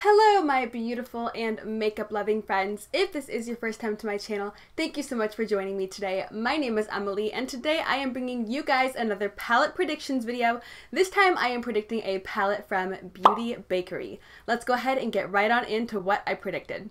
Hello my beautiful and makeup loving friends. If this is your first time to my channel, thank you so much for joining me today. My name is Emily and today I am bringing you guys another palette predictions video. This time I am predicting a palette from Beauty Bakerie. Let's go ahead and get right on into what I predicted.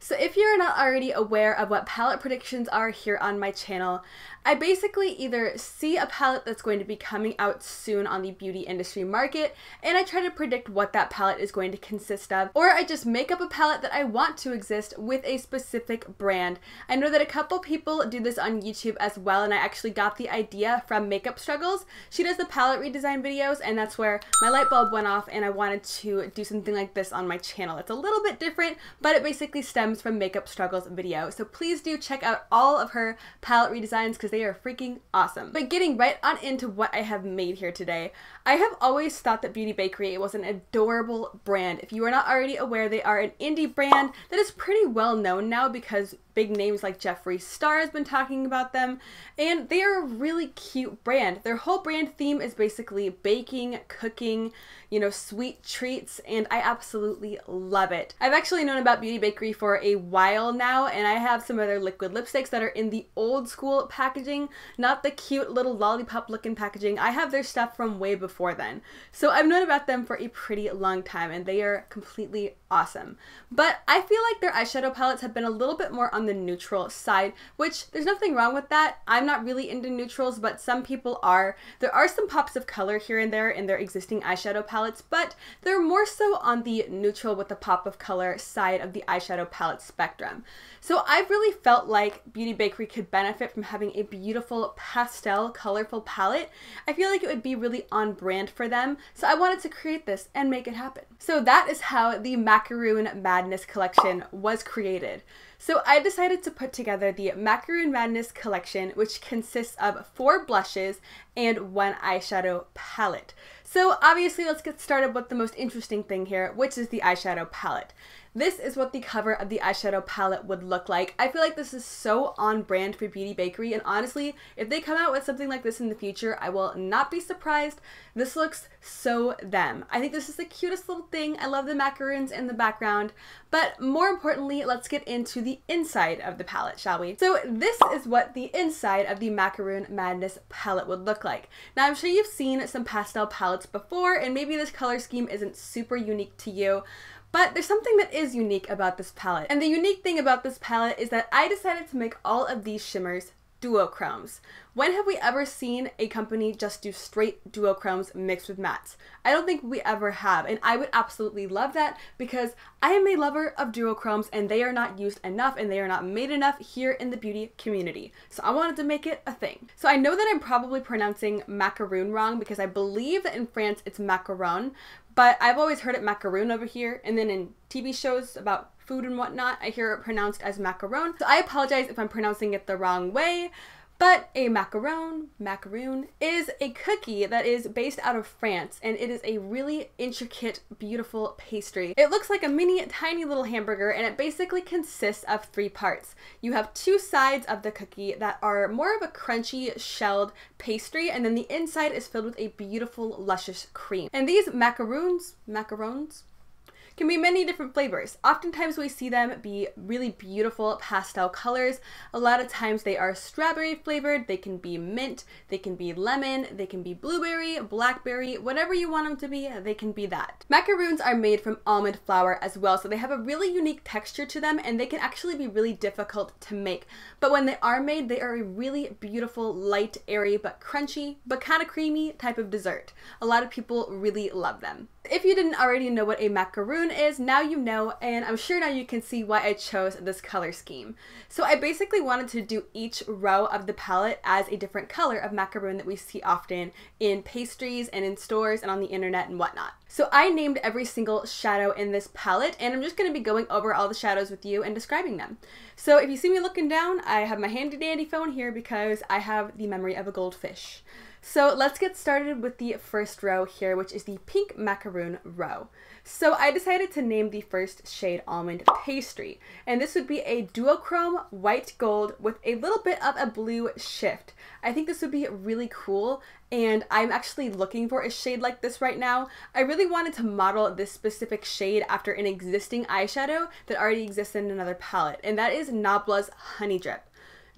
So if you're not already aware of what palette predictions are here on my channel, I basically either see a palette that's going to be coming out soon on the beauty industry market and I try to predict what that palette is going to consist of, or I just make up a palette that I want to exist with a specific brand. I know that a couple people do this on YouTube as well, and I actually got the idea from Makeup Struggles. She does the palette redesign videos and that's where my light bulb went off and I wanted to do something like this on my channel. It's a little bit different, but it basically stems from Makeup Struggles video. So please do check out all of her palette redesigns because they are freaking awesome. But getting right on into what I have made here today, I have always thought that Beauty Bakerie was an adorable brand. If you are not already aware, they are an indie brand that is pretty well known now because big names like Jeffree Star has been talking about them, and they are a really cute brand. Their whole brand theme is basically baking, cooking, you know, sweet treats, and I absolutely love it. I've actually known about Beauty Bakerie for a while now, and I have some of their liquid lipsticks that are in the old school packaging, not the cute little lollipop looking packaging. I have their stuff from way before then. So I've known about them for a pretty long time, and they are completely awesome. But I feel like their eyeshadow palettes have been a little bit more on the neutral side, which there's nothing wrong with that. I'm not really into neutrals, but some people are. There are some pops of color here and there in their existing eyeshadow palettes, but they're more so on the neutral with the pop of color side of the eyeshadow palette spectrum. So I've really felt like Beauty Bakerie could benefit from having a beautiful pastel, colorful palette. I feel like it would be really on brand for them, so I wanted to create this and make it happen. So that is how the Macaron Madness collection was created. So I decided to put together the Macaron Madness collection, which consists of 4 blushes and 1 eyeshadow palette. So obviously let's get started with the most interesting thing here, which is the eyeshadow palette. This is what the cover of the eyeshadow palette would look like. I feel like this is so on brand for Beauty Bakerie, and honestly, if they come out with something like this in the future, I will not be surprised. This looks so them. I think this is the cutest little thing. I love the macarons in the background, but more importantly, let's get into the inside of the palette, shall we? So this is what the inside of the Macaron Madness palette would look like. Now I'm sure you've seen some pastel palettes before, and maybe this color scheme isn't super unique to you, but there's something that is unique about this palette. And the unique thing about this palette is that I decided to make all of these shimmers duochromes. When have we ever seen a company just do straight duochromes mixed with mattes? I don't think we ever have, and I would absolutely love that because I am a lover of duochromes and they are not used enough and they are not made enough here in the beauty community. So I wanted to make it a thing. So I know that I'm probably pronouncing macaroon wrong because I believe that in France it's macaron, but I've always heard it macaroon over here, and then in TV shows about food and whatnot, I hear it pronounced as macaron. So I apologize if I'm pronouncing it the wrong way, but a macaroon is a cookie that is based out of France, and it is a really intricate, beautiful pastry. It looks like a mini, tiny little hamburger, and it basically consists of 3 parts. You have 2 sides of the cookie that are more of a crunchy, shelled pastry, and then the inside is filled with a beautiful, luscious cream. And these macarons, can be many different flavors. Oftentimes we see them be really beautiful pastel colors. A lot of times they are strawberry flavored, they can be mint, they can be lemon, they can be blueberry, blackberry, whatever you want them to be, they can be that. Macaroons are made from almond flour as well, so they have a really unique texture to them and they can actually be really difficult to make. But when they are made, they are a really beautiful, light, airy, but crunchy, but kind of creamy type of dessert. A lot of people really love them. If you didn't already know what a macaroon is, now you know, and I'm sure now you can see why I chose this color scheme. So I basically wanted to do each row of the palette as a different color of macaroon that we see often in pastries and in stores and on the internet and whatnot. So I named every single shadow in this palette, and I'm just going to be going over all the shadows with you and describing them. So if you see me looking down, I have my handy dandy phone here because I have the memory of a goldfish. So let's get started with the first row here, which is the pink macaroon row. So I decided to name the first shade Almond Pastry, and this would be a duochrome white gold with a little bit of a blue shift. I think this would be really cool, and I'm actually looking for a shade like this right now. I really wanted to model this specific shade after an existing eyeshadow that already exists in another palette, and that is Nabla's Honey Drip.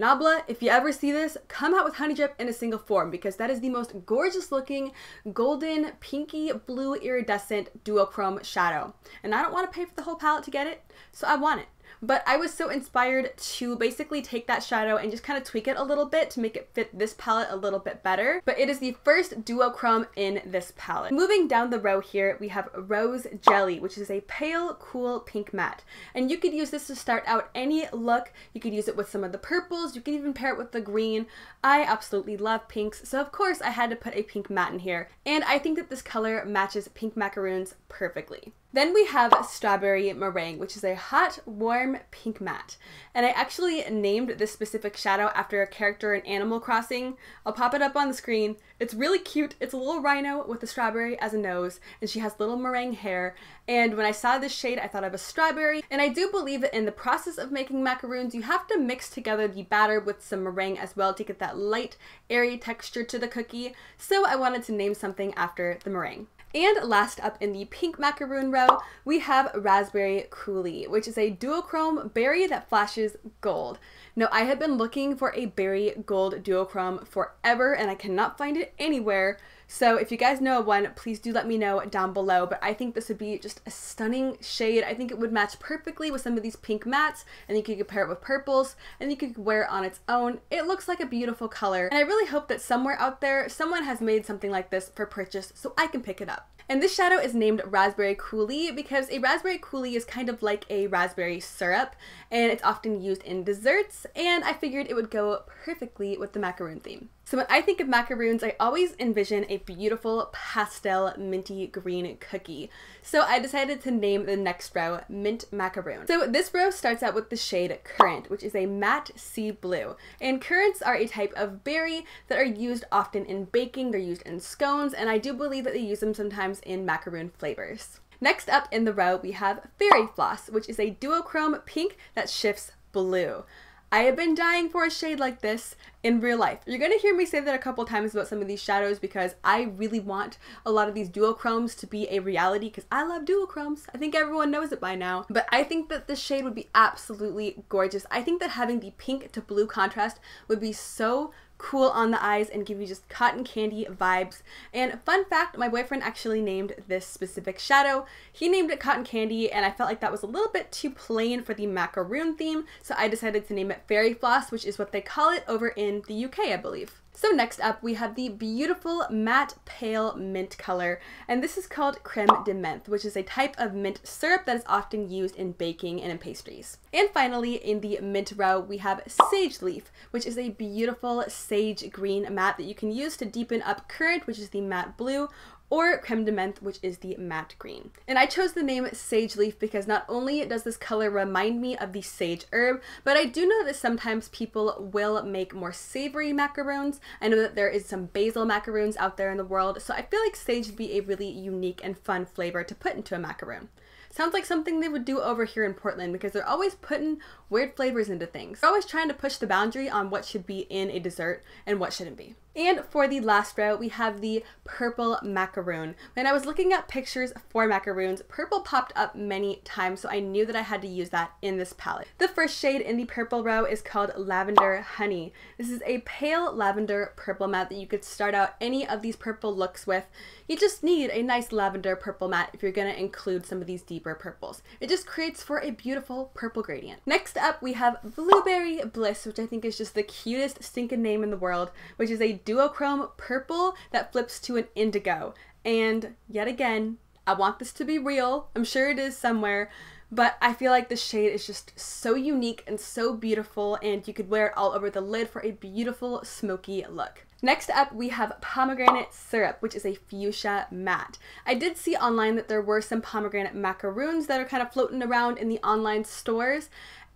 Nabla, if you ever see this, come out with Honey Drip in a single form, because that is the most gorgeous looking golden pinky blue iridescent duochrome shadow. And I don't want to pay for the whole palette to get it, so I want it. But I was so inspired to basically take that shadow and just kind of tweak it a little bit to make it fit this palette a little bit better. But it is the first duochrome in this palette. Moving down the row here, we have Rose Jelly, which is a pale, cool pink matte. And you could use this to start out any look. You could use it with some of the purples. You could even pair it with the green. I absolutely love pinks, so of course I had to put a pink matte in here. And I think that this color matches pink macaroons perfectly. Then we have Strawberry Meringue, which is a hot, warm pink matte. And I actually named this specific shadow after a character in Animal Crossing. I'll pop it up on the screen. It's really cute. It's a little rhino with a strawberry as a nose, and she has little meringue hair. And when I saw this shade, I thought of a strawberry. And I do believe that in the process of making macaroons, you have to mix together the batter with some meringue as well to get that light, airy texture to the cookie. So I wanted to name something after the meringue. And last up in the pink macaroon row, we have Raspberry Coulis, which is a duochrome berry that flashes gold. Now, I have been looking for a berry gold duochrome forever, and I cannot find it anywhere. So if you guys know of one, please do let me know down below, but I think this would be just a stunning shade. I think it would match perfectly with some of these pink mattes, and you could pair it with purples, and you could wear it on its own. It looks like a beautiful color, and I really hope that somewhere out there, someone has made something like this for purchase so I can pick it up. And this shadow is named Raspberry Coulis because a raspberry coulis is kind of like a raspberry syrup, and it's often used in desserts, and I figured it would go perfectly with the macaroon theme. So when I think of macaroons, I always envision a beautiful pastel minty green cookie. So I decided to name the next row Mint Macaroon. So this row starts out with the shade Currant, which is a matte sea blue. And currants are a type of berry that are used often in baking. They're used in scones, and I do believe that they use them sometimes in macaroon flavors. Next up in the row, we have Fairy Floss, which is a duochrome pink that shifts blue. I have been dying for a shade like this in real life. You're going to hear me say that a couple times about some of these shadows because I really want a lot of these duochromes to be a reality because I love duochromes. I think everyone knows it by now, but I think that this shade would be absolutely gorgeous. I think that having the pink to blue contrast would be so cool on the eyes and give you just cotton candy vibes. And fun fact, my boyfriend actually named this specific shadow. He named it Cotton Candy, and I felt like that was a little bit too plain for the macaroon theme, so I decided to name it Fairy Floss, which is what they call it over in the UK, I believe. So next up, we have the beautiful matte pale mint color, and this is called Creme de Menthe, which is a type of mint syrup that is often used in baking and in pastries. And finally, in the mint row, we have Sage Leaf, which is a beautiful sage green matte that you can use to deepen up Currant, which is the matte blue, or Creme de Menthe, which is the matte green. And I chose the name Sage Leaf because not only does this color remind me of the sage herb, but I do know that sometimes people will make more savory macaroons. I know that there is some basil macaroons out there in the world, so I feel like sage would be a really unique and fun flavor to put into a macaroon. Sounds like something they would do over here in Portland because they're always putting weird flavors into things. They're always trying to push the boundary on what should be in a dessert and what shouldn't be. And for the last row, we have the purple macaroon. When I was looking at pictures for macaroons, purple popped up many times, so I knew that I had to use that in this palette. The first shade in the purple row is called Lavender Honey. This is a pale lavender purple matte that you could start out any of these purple looks with. You just need a nice lavender purple matte if you're going to include some of these deeper purples. It just creates for a beautiful purple gradient. Next up, we have Blueberry Bliss, which I think is just the cutest stinking name in the world, which is a duochrome purple that flips to an indigo. And yet again, I want this to be real. I'm sure it is somewhere, but I feel like the shade is just so unique and so beautiful, and you could wear it all over the lid for a beautiful smoky look. Next up, we have Pomegranate Syrup, which is a fuchsia matte. I did see online that there were some pomegranate macaroons that are kind of floating around in the online stores,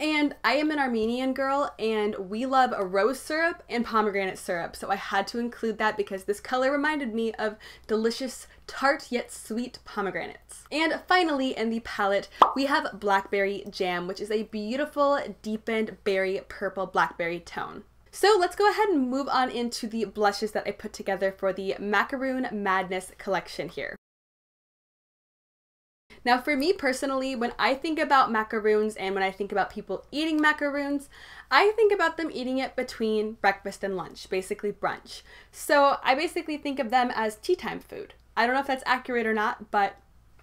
And I am an Armenian girl, and we love a rose syrup and pomegranate syrup, so I had to include that because this color reminded me of delicious, tart yet sweet pomegranates. And finally, in the palette, we have Blackberry Jam, which is a beautiful, deepened berry purple blackberry tone. So let's go ahead and move on into the blushes that I put together for the Macaron Madness collection here. Now for me personally, when I think about macaroons and when I think about people eating macaroons, I think about them eating it between breakfast and lunch, basically brunch. So I basically think of them as tea time food. I don't know if that's accurate or not, but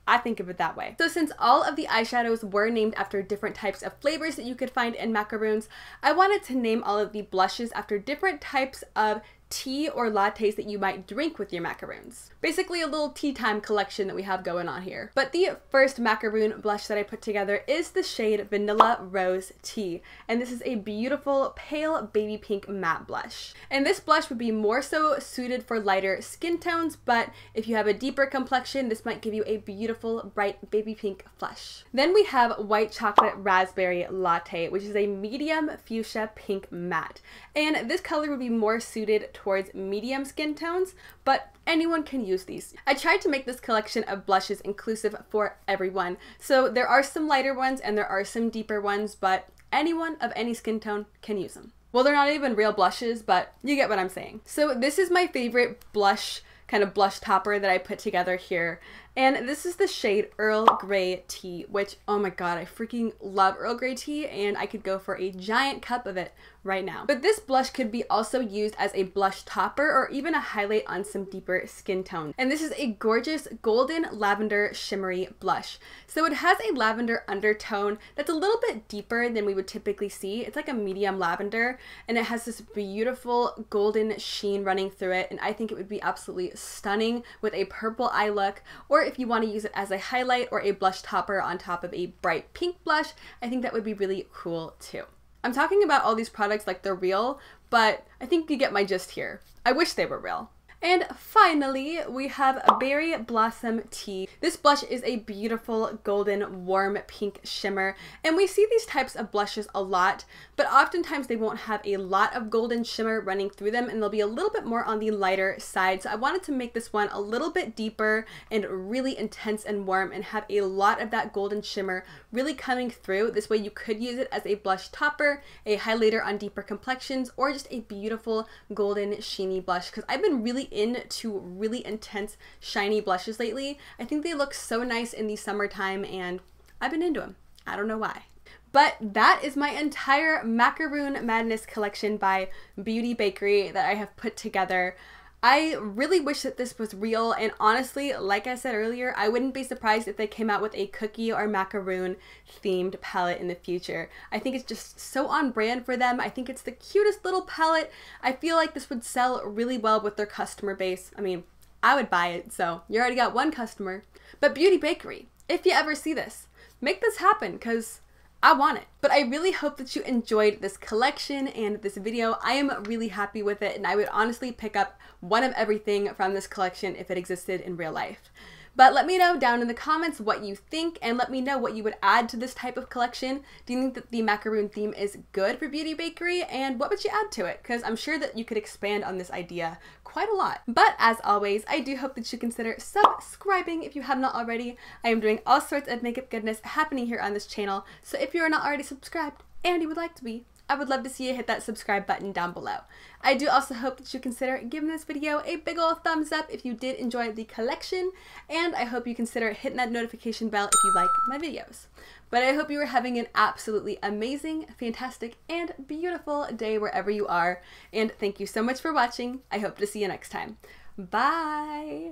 I think of it that way. So since all of the eyeshadows were named after different types of flavors that you could find in macaroons, I wanted to name all of the blushes after different types of tea or lattes that you might drink with your macaroons. Basically a little tea time collection that we have going on here. But the first macaroon blush that I put together is the shade Vanilla Rose Tea, and this is a beautiful pale baby pink matte blush. And this blush would be more so suited for lighter skin tones, but if you have a deeper complexion, this might give you a beautiful bright baby pink flush. Then we have White Chocolate Raspberry Latte, which is a medium fuchsia pink matte, and this color would be more suited towards medium skin tones, but anyone can use these. I tried to make this collection of blushes inclusive for everyone, so there are some lighter ones and there are some deeper ones, but anyone of any skin tone can use them. Well, they're not even real blushes, but you get what I'm saying. So this is my favorite blush, kind of blush topper that I put together here. And this is the shade Earl Grey Tea, which, oh my god, I freaking love Earl Grey tea, and I could go for a giant cup of it right now. But this blush could be also used as a blush topper or even a highlight on some deeper skin tone. And this is a gorgeous golden lavender shimmery blush. So it has a lavender undertone that's a little bit deeper than we would typically see. It's like a medium lavender, and it has this beautiful golden sheen running through it, and I think it would be absolutely stunning with a purple eye look, or if you want to use it as a highlight or a blush topper on top of a bright pink blush, I think that would be really cool too. I'm talking about all these products like they're real, but I think you get my gist here. I wish they were real. And finally, we have Berry Blossom Tea. This blush is a beautiful golden warm pink shimmer, and we see these types of blushes a lot, but oftentimes they won't have a lot of golden shimmer running through them, and they'll be a little bit more on the lighter side. So I wanted to make this one a little bit deeper and really intense and warm and have a lot of that golden shimmer really coming through. This way you could use it as a blush topper, a highlighter on deeper complexions, or just a beautiful golden sheeny blush, because I've been really into really intense shiny blushes lately. I think they look so nice in the summertime and I've been into them. I don't know why. But that is my entire Macaron Madness collection by Beauty Bakerie that I have put together. I really wish that this was real, and honestly, like I said earlier, I wouldn't be surprised if they came out with a cookie or macaroon themed palette in the future. I think it's just so on brand for them. I think it's the cutest little palette. I feel like this would sell really well with their customer base. I mean, I would buy it, so you already got one customer. But Beauty Bakerie, if you ever see this, make this happen, because I want it. But I really hope that you enjoyed this collection and this video. I am really happy with it, and I would honestly pick up one of everything from this collection if it existed in real life. But let me know down in the comments what you think, and let me know what you would add to this type of collection. Do you think that the macaroon theme is good for Beauty Bakerie, and what would you add to it? Because I'm sure that you could expand on this idea quite a lot. But as always, I do hope that you consider subscribing if you have not already. I am doing all sorts of makeup goodness happening here on this channel, so if you are not already subscribed and you would like to be, I would love to see you hit that subscribe button down below. I do also hope that you consider giving this video a big ol' thumbs up if you did enjoy the collection, and I hope you consider hitting that notification bell if you like my videos. But I hope you are having an absolutely amazing, fantastic, and beautiful day wherever you are, and thank you so much for watching. I hope to see you next time. Bye!